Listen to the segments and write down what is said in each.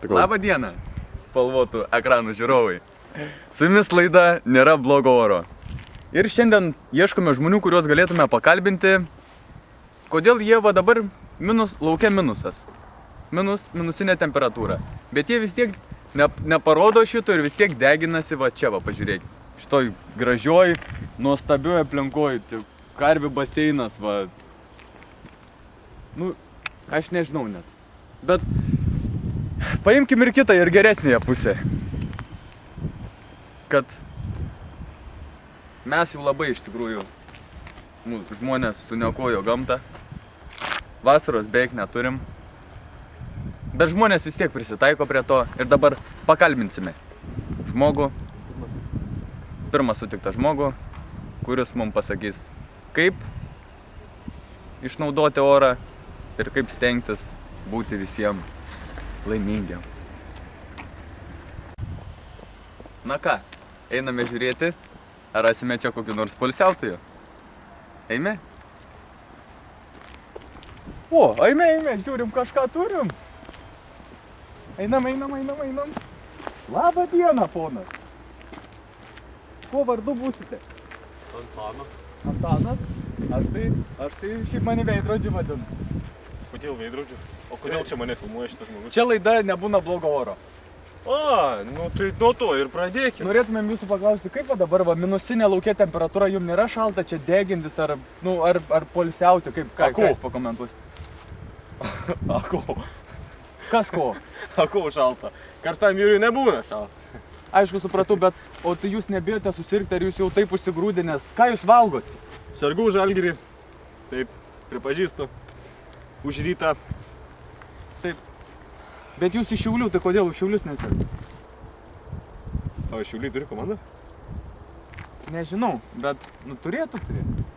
Labą dieną, spalvotų ekranų žiūrovai. Su jumis laida Nėra blogo oro. Ir šiandien ieškome žmonių, kuriuos galėtume pakalbinti, kodėl jie va dabar laukia minusas. Minusinė temperatūra. Bet jie vis tiek neparodo šito ir vis tiek deginasi va čia, va pažiūrėk. Šitoj gražioj, nuostabioj aplinkoj, karvių baseinas, va. Nu, aš nežinau net. Bet paimkim ir kitą, ir geresnėje pusę. Kad mes jau labai iš tikrųjų, žmonės suniokojo gamtą. Vasaros beveik neturim. Bet žmonės vis tiek prisitaiko prie to ir dabar pakalbinsime žmogų, pirmą sutiktą žmogų, kuris mums pasakys, kaip išnaudoti orą ir kaip stengtis būti visiems laimingiam. Na ką, einame žiūrėti, ar rasime čia kokį nors poilsiautojų. Eime? O, eime, žiūrim, kažką turim. Einam. Labą dieną, ponas. Kuo vardu būsite? Antanas. Antanas? Aš tai šiaip mane veidrodžiu vadinu. Kodėl veidrodžiu? O kodėl čia mane filmuoja šitas žmogus? Čia laida Nebūna blogo oro. A, nu tai nuo to ir pradėkime. Norėtumėm jūsų paklausti, kaip va dabar minusinė laukia temperatūra, jums nėra šalta čia degintis ar poilsiauti, ką jūs pakomentuosite? Ako? Kas ko? Ako šalta? Karstam vyrui nebūna šalta. Aišku, supratau, bet o tai jūs nebijote susirgti, ar jūs jau taip užsigrūdinės? Ką jūs valgot? Sergu Žalgirį. Taip, pripažįstu. Už Rytą. Taip. Bet jūs iš Šiaulių, tai kodėl už Šiaulius nesergat? O Šiauliai turi komandą? Nežinau, bet turėtų turėti.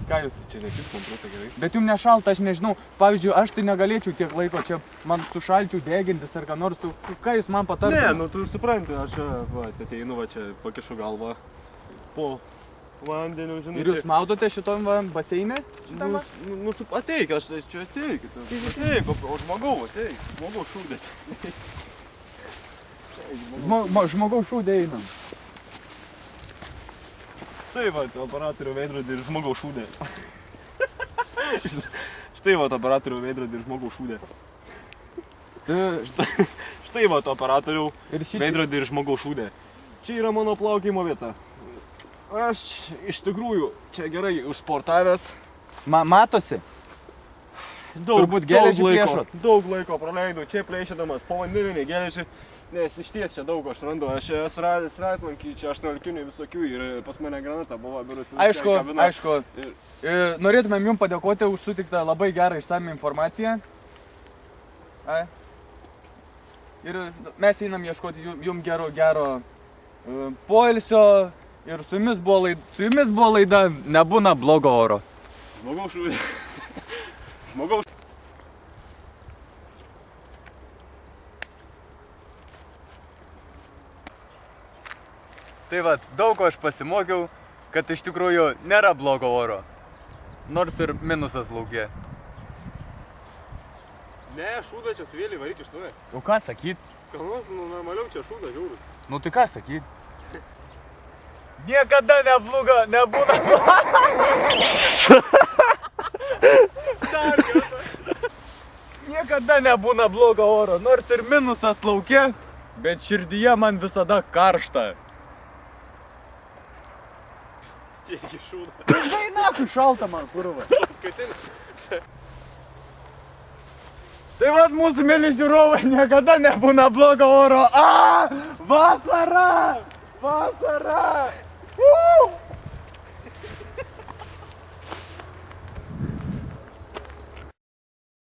Ką jūs? Čia nekis kompruota gerai. Bet jums nešalta, aš nežinau. Pavyzdžiui, aš tai negalėčiau tiek laiko čia man sušalčiau degintis ar ką nors. Ką jūs man patartumėte? Ne, tu supranti, aš ateinu čia, pakišu galvą po vandeniu, žinai. Ir jūs maudote šitom baseine? Ateik, aš čia ateik. Ateik, o žmogau, ateik. Žmogau šūdėt. Žmogau šūdė einam. Štai va, operatorių veidrodį ir žmogau šūdė. Štai va, operatorių veidrodį ir žmogau šūdė. Štai va, operatorių veidrodį ir žmogau šūdė. Čia yra mano plaukimo vieta. Aš iš tikrųjų čia gerai užsportavęs. Matosi? Turbūt geležį plėšot. Daug laiko praleidau čia plėšydamas povandeninį geležį. Nes iš ties čia daug aš randu. Aš esu radęs ratlankį, čia 18 visokių ir pas mane granata buvo birusi. Aišku. Norėtumėm jums padėkoti už sutiktą labai gerą išsamią informaciją. Ir mes einam ieškoti jums gero poilsio. Ir su jumis buvo laida Nebūna blogo oro. Žmogau šūdė. Žmogau. Tai va, daug ko aš pasimokiau, kad iš tikrųjų nėra blogo oro. Nors ir minusas laukia. Ne, šūda čia svėlį, varyk iš tuvė. O ką sakyt? Ką nors, normaliau čia šūda žiaurus. Nu tai ką sakyt? Niekada nebūna Niekada nebūna blogo oro, nors ir minusas laukia, bet širdyje man visada karšta. Tieki šūda. Tai naku šalta man, kurva. Skaitinė. Tai vat mūsų mėly žiūrovai, niekada nebūna blogo oro. Vasara!